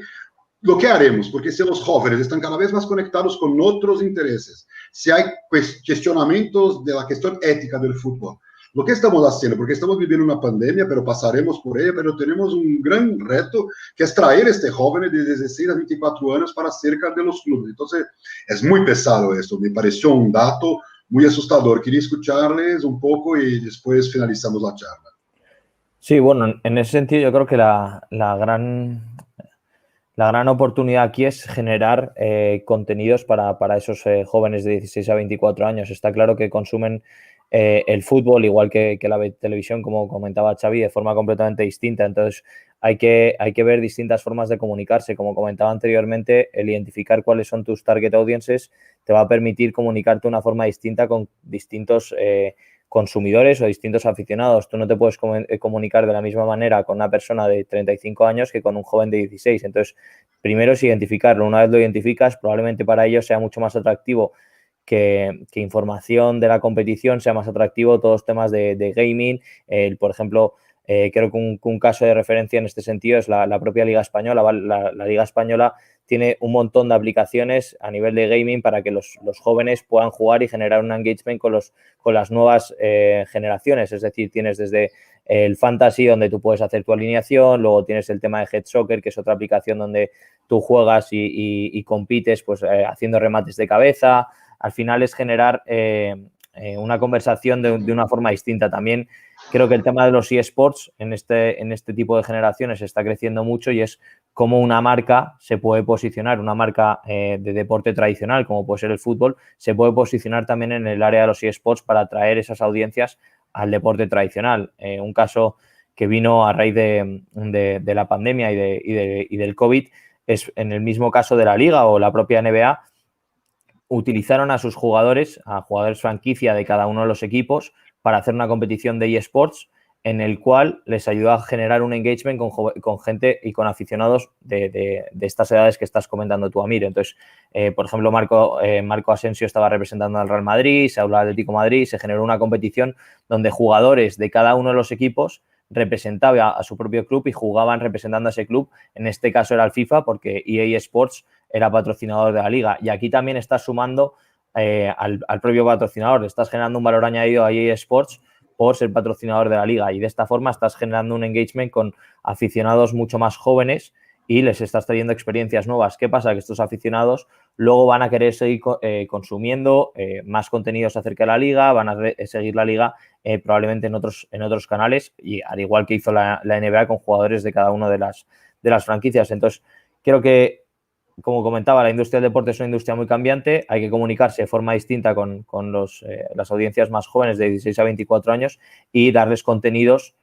lo que haremos, porque si los jóvenes están cada vez más conectados con otros intereses, si hay cuestionamientos de la cuestión ética del fútbol, lo que estamos haciendo, porque estamos viviendo una pandemia, pero pasaremos por ella, pero tenemos un gran reto, que es traer a este joven de 16 a 24 años para cerca de los clubes. Entonces, es muy pesado esto, me pareció un dato muy asustador. Quería escucharles un poco y después finalizamos la charla. Sí, bueno, en ese sentido yo creo que la gran oportunidad aquí es generar contenidos para esos jóvenes de 16 a 24 años. Está claro que consumen el fútbol, igual que la televisión, como comentaba Xavi, de forma completamente distinta. Entonces, hay que ver distintas formas de comunicarse. Como comentaba anteriormente, el identificar cuáles son tus target audiences te va a permitir comunicarte de una forma distinta con distintos consumidores o distintos aficionados. Tú no te puedes comunicar de la misma manera con una persona de 35 años que con un joven de 16. Entonces, primero es identificarlo. Una vez lo identificas, probablemente para ellos sea mucho más atractivo que información de la competición, sea más atractivo todos los temas de gaming. Por ejemplo, Creo que un caso de referencia en este sentido es la propia Liga Española. La Liga Española tiene un montón de aplicaciones a nivel de gaming para que los jóvenes puedan jugar y generar un engagement con las nuevas generaciones. Es decir, tienes desde el Fantasy, donde tú puedes hacer tu alineación, luego tienes el tema de Head Soccer, que es otra aplicación donde tú juegas y compites pues haciendo remates de cabeza. Al final es generar una conversación de una forma distinta. También creo que el tema de los eSports en este tipo de generaciones está creciendo mucho y es cómo una marca se puede posicionar, una marca de deporte tradicional, como puede ser el fútbol, se puede posicionar también en el área de los eSports para atraer esas audiencias al deporte tradicional. Un caso que vino a raíz de la pandemia y del COVID es en el mismo caso de la Liga o la propia NBA. Utilizaron a sus jugadores, a jugadores franquicia de cada uno de los equipos, para hacer una competición de eSports en el cual les ayudó a generar un engagement con gente y con aficionados de estas edades que estás comentando tú, Amir. Entonces, por ejemplo, Marco Asensio estaba representando al Real Madrid, se habló del Atlético de Madrid, se generó una competición donde jugadores de cada uno de los equipos representaban a su propio club y jugaban representando a ese club. En este caso era el FIFA, porque EA Sports era patrocinador de la liga. Y aquí también estás sumando al propio patrocinador, estás generando un valor añadido a EA Sports por ser patrocinador de la liga, y de esta forma estás generando un engagement con aficionados mucho más jóvenes y les estás trayendo experiencias nuevas. ¿Qué pasa? Que estos aficionados luego van a querer seguir consumiendo más contenidos acerca de la liga, van a seguir la liga probablemente en otros canales, y al igual que hizo la NBA con jugadores de cada una de las franquicias. Entonces, creo que, como comentaba, la industria del deporte es una industria muy cambiante, hay que comunicarse de forma distinta con las audiencias más jóvenes de 16 a 24 años y darles contenidos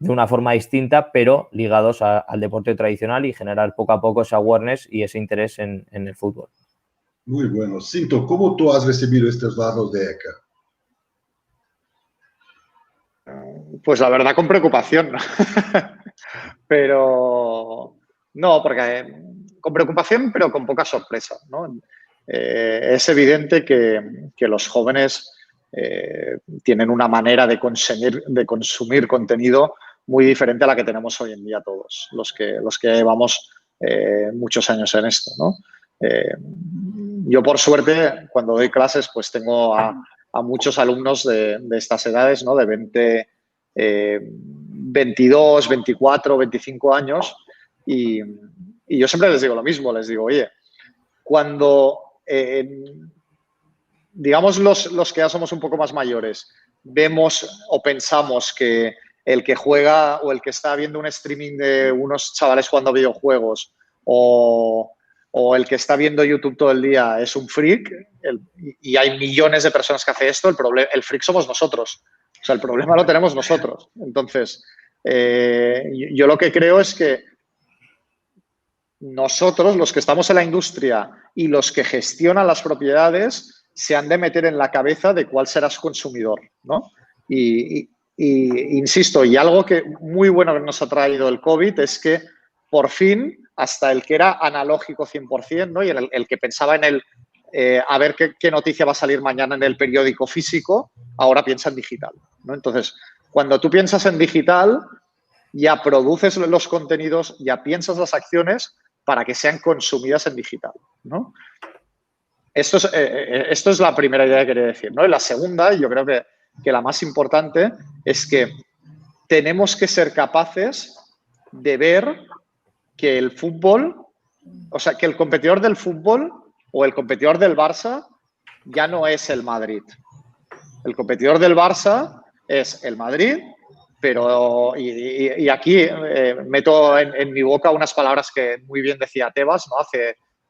de una forma distinta, pero ligados al deporte tradicional, y generar poco a poco ese awareness y ese interés en el fútbol. Muy bueno. Cinto, ¿cómo tú has recibido estos datos de ECA? Pues la verdad, con preocupación. Pero no, porque con preocupación, pero con poca sorpresa, ¿no? Es evidente que los jóvenes tienen una manera de consumir contenido muy diferente a la que tenemos hoy en día todos, los que llevamos muchos años en esto, ¿no? Yo, por suerte, cuando doy clases, pues tengo a muchos alumnos de estas edades, ¿no? De 22, 24, 25 años, y yo siempre les digo lo mismo, les digo, oye, cuando, digamos, los que ya somos un poco más mayores, vemos o pensamos que el que juega o el que está viendo un streaming de unos chavales jugando videojuegos o el que está viendo YouTube todo el día es un freak, y hay millones de personas que hacen esto, el freak somos nosotros. O sea, el problema lo tenemos nosotros. Entonces, yo lo que creo es que nosotros, los que estamos en la industria y los que gestionan las propiedades, se han de meter en la cabeza de cuál serás consumidor, ¿no? Y insisto, y algo que muy bueno que nos ha traído el COVID es que, por fin, hasta el que era analógico 100%, ¿no? Y el que pensaba en a ver qué noticia va a salir mañana en el periódico físico, ahora piensa en digital, ¿no? Entonces, cuando tú piensas en digital, ya produces los contenidos, ya piensas las acciones para que sean consumidas en digital, ¿no? Esto es la primera idea que quería decir, ¿no? Y la segunda, yo creo que la más importante, es que tenemos que ser capaces de ver que el fútbol, o sea, que el competidor del fútbol o el competidor del Barça ya no es el Madrid. El competidor del Barça es el Madrid, pero, y aquí meto en mi boca unas palabras que muy bien decía Tebas, ¿no?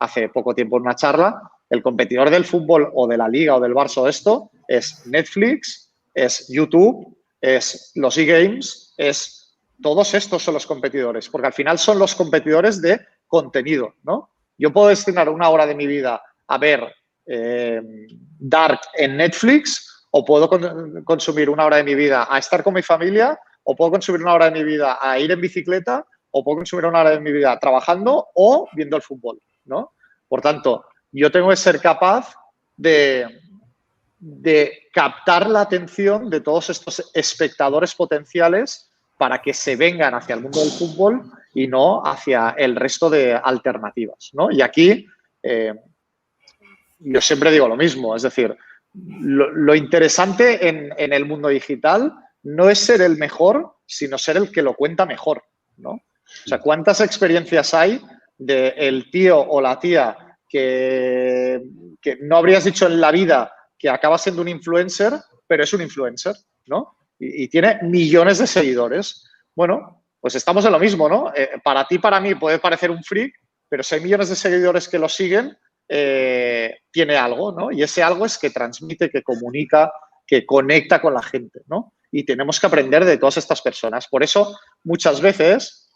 Hace poco tiempo en una charla. El competidor del fútbol o de la Liga o del Barça o esto es Netflix, es YouTube, es los eGames, todos estos son los competidores, porque al final son los competidores de contenido, ¿no? Yo puedo destinar una hora de mi vida a ver Dark en Netflix, o puedo consumir una hora de mi vida a estar con mi familia, o puedo consumir una hora de mi vida a ir en bicicleta, o puedo consumir una hora de mi vida trabajando o viendo el fútbol, ¿no? Por tanto, yo tengo que ser capaz de captar la atención de todos estos espectadores potenciales para que se vengan hacia el mundo del fútbol y no hacia el resto de alternativas, ¿no? Y aquí yo siempre digo lo mismo, es decir, lo interesante en el mundo digital no es ser el mejor, sino ser el que lo cuenta mejor, ¿no? O sea, ¿cuántas experiencias hay del tío o la tía que no habrías dicho en la vida que acaba siendo un influencer, pero es un influencer, ¿no? Y tiene millones de seguidores. Bueno, pues estamos en lo mismo, ¿no? Para ti, para mí puede parecer un freak, pero si hay millones de seguidores que lo siguen, tiene algo, ¿no? Y ese algo es que transmite, que comunica, que conecta con la gente, ¿no? Y tenemos que aprender de todas estas personas. Por eso, muchas veces,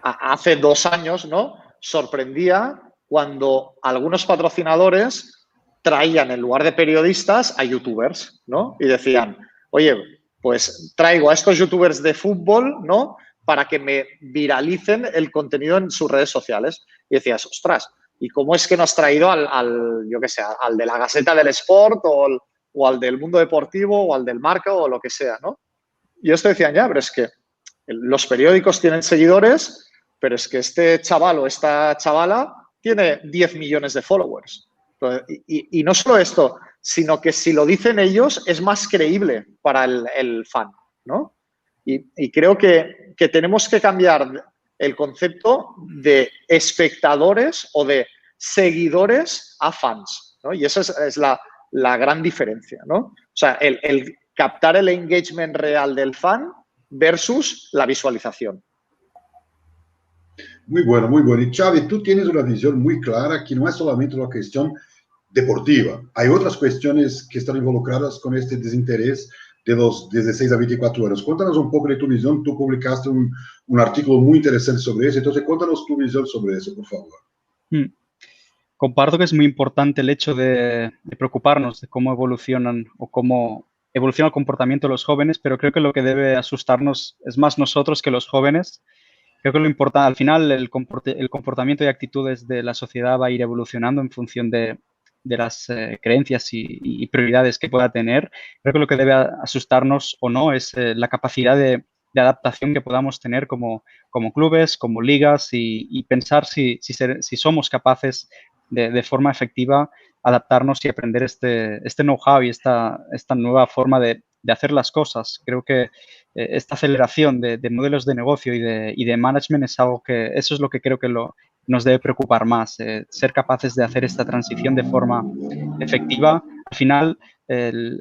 hace 2 años, ¿no? Sorprendía cuando algunos patrocinadores traían en lugar de periodistas a youtubers, ¿no? Y decían, oye, pues traigo a estos youtubers de fútbol, ¿no? Para que me viralicen el contenido en sus redes sociales. Y decías, ostras, ¿y cómo es que no has traído yo qué sé, al de la Gaceta del Sport o al del Mundo Deportivo o al del Marca o lo que sea, ¿no? Y esto decían, ya, pero es que los periódicos tienen seguidores, pero es que este chaval o esta chavala tiene 10 millones de followers. Y no solo esto, sino que si lo dicen ellos es más creíble para el fan, ¿no? Y creo que tenemos que cambiar el concepto de espectadores o de seguidores a fans, ¿no? Y esa es la gran diferencia, ¿no? O sea, el captar el engagement real del fan versus la visualización. Muy bueno, muy bueno. Y Xavi, tú tienes una visión muy clara que no es solamente una cuestión deportiva. Hay otras cuestiones que están involucradas con este desinterés de los 16 a 24 años. Cuéntanos un poco de tu visión. Tú publicaste un artículo muy interesante sobre eso. Entonces, cuéntanos tu visión sobre eso, por favor. Comparto que es muy importante el hecho de preocuparnos de cómo evolucionan o cómo evoluciona el comportamiento de los jóvenes, pero creo que lo que debe asustarnos es más nosotros que los jóvenes. Creo que lo importante, al final, el comportamiento y actitudes de la sociedad va a ir evolucionando en función de las creencias y prioridades que pueda tener. Creo que lo que debe asustarnos o no es la capacidad de adaptación que podamos tener como clubes, como ligas y pensar si somos capaces de forma efectiva adaptarnos y aprender este know-how y esta nueva forma de hacer las cosas. Creo que esta aceleración de modelos de negocio y de management es algo que, eso es lo que creo que nos debe preocupar más, ser capaces de hacer esta transición de forma efectiva. Al final,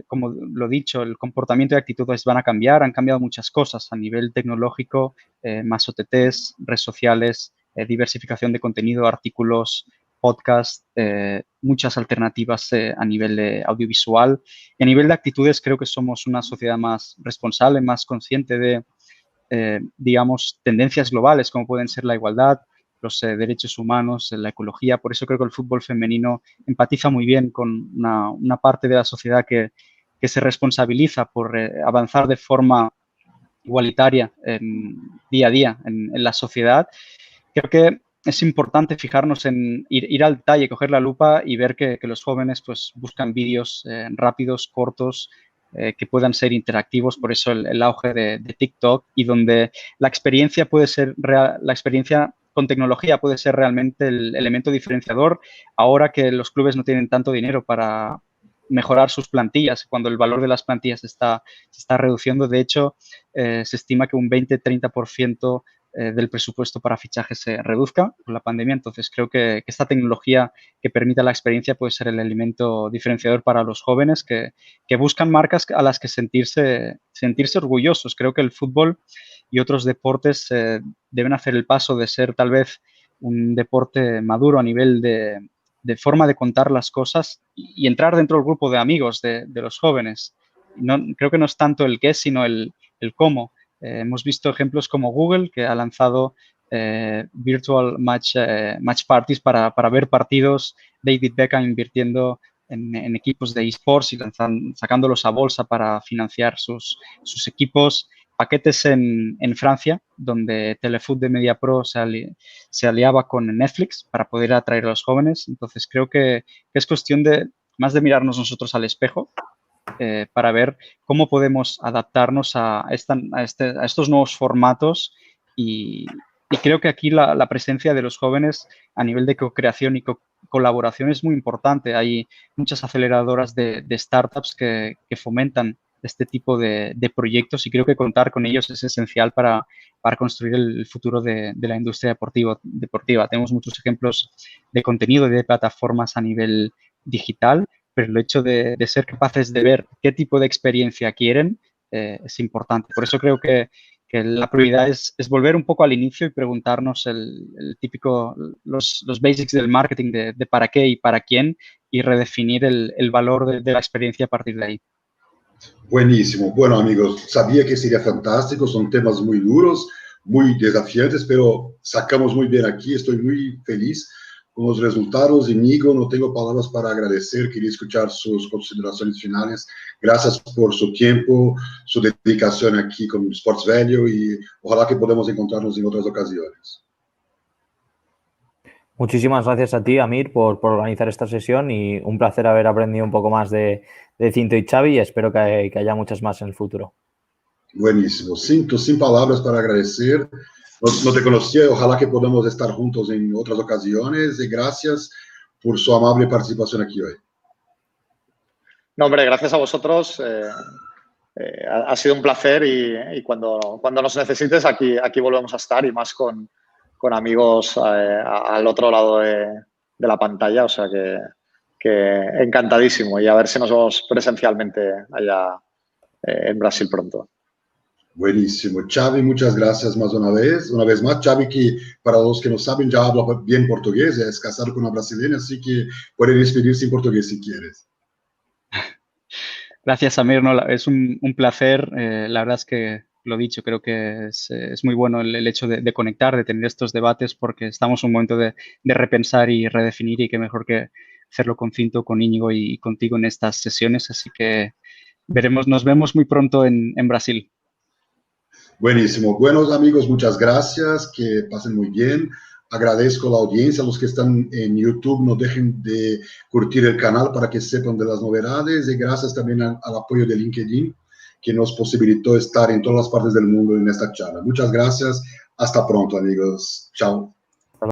como lo he dicho, el comportamiento y actitudes van a cambiar, han cambiado muchas cosas a nivel tecnológico, más OTTs, redes sociales, diversificación de contenido, artículos, podcast, muchas alternativas a nivel audiovisual. Y a nivel de actitudes creo que somos una sociedad más responsable, más consciente de, digamos, tendencias globales como pueden ser la igualdad, los derechos humanos, la ecología. Por eso creo que el fútbol femenino empatiza muy bien con una parte de la sociedad que se responsabiliza por avanzar de forma igualitaria día a día en la sociedad. Creo que es importante fijarnos en ir al detalle, coger la lupa y ver que los jóvenes pues buscan vídeos rápidos, cortos, que puedan ser interactivos. Por eso el auge de TikTok, y donde la experiencia puede ser real, la experiencia con tecnología puede ser realmente el elemento diferenciador ahora que los clubes no tienen tanto dinero para mejorar sus plantillas, cuando el valor de las plantillas se está reduciendo. De hecho, se estima que un 20-30% del presupuesto para fichajes se reduzca por la pandemia. Entonces, creo que esta tecnología que permita la experiencia puede ser el elemento diferenciador para los jóvenes que buscan marcas a las que sentirse orgullosos. Creo que el fútbol y otros deportes deben hacer el paso de ser tal vez un deporte maduro a nivel de forma de contar las cosas y entrar dentro del grupo de amigos de los jóvenes. Creo que no es tanto el qué, sino el cómo. Hemos visto ejemplos como Google, que ha lanzado virtual match parties para ver partidos, David Beckham invirtiendo en equipos de esports y sacándolos a bolsa para financiar sus equipos, paquetes en Francia, donde Telefoot de MediaPro se aliaba con Netflix para poder atraer a los jóvenes. Entonces, creo que es cuestión más de mirarnos nosotros al espejo para ver cómo podemos adaptarnos a estos nuevos formatos y creo que aquí la presencia de los jóvenes a nivel de co-creación y colaboración es muy importante. Hay muchas aceleradoras de startups que fomentan este tipo de proyectos y creo que contar con ellos es esencial para construir el futuro de la industria deportiva. Tenemos muchos ejemplos de contenido y de plataformas a nivel digital, pero el hecho de ser capaces de ver qué tipo de experiencia quieren es importante. Por eso creo que la prioridad es volver un poco al inicio y preguntarnos el típico, los basics del marketing de para qué y para quién y redefinir el valor de la experiencia a partir de ahí. Buenísimo. Bueno, amigos, sabía que sería fantástico. Son temas muy duros, muy desafiantes, pero sacamos muy bien aquí. Estoy muy feliz con los resultados. Íñigo, no tengo palabras para agradecer. Quería escuchar sus consideraciones finales. Gracias por su tiempo, su dedicación aquí con Sports Value y ojalá que podamos encontrarnos en otras ocasiones. Muchísimas gracias a ti, Amir, por organizar esta sesión y un placer haber aprendido un poco más de Cinto y Xavi y espero que haya muchas más en el futuro. Buenísimo. Cinto, sin palabras para agradecer. No te conocía, ojalá que podamos estar juntos en otras ocasiones y gracias por su amable participación aquí hoy. No, hombre, gracias a vosotros. Ha sido un placer y cuando nos necesites aquí volvemos a estar y más con amigos al otro lado de la pantalla, o sea que encantadísimo y a ver si nos vemos presencialmente allá en Brasil pronto. Buenísimo. Xavi, muchas gracias más una vez más. Xavi, que para los que no saben, ya habla bien portugués, es casado con una brasileña, así que puede despedirse en portugués si quieres. Gracias, Amir. No, es un placer. La verdad es que, lo dicho, creo que es muy bueno el hecho de conectar, de tener estos debates, porque estamos en un momento de repensar y redefinir y qué mejor que hacerlo con Cinto, con Íñigo y contigo en estas sesiones. Así que nos vemos muy pronto en Brasil. Buenísimo. Buenos amigos, muchas gracias. Que pasen muy bien. Agradezco la audiencia. Los que están en YouTube, no dejen de curtir el canal para que sepan de las novedades. Y gracias también al apoyo de LinkedIn, que nos posibilitó estar en todas las partes del mundo en esta charla. Muchas gracias. Hasta pronto, amigos. Chao.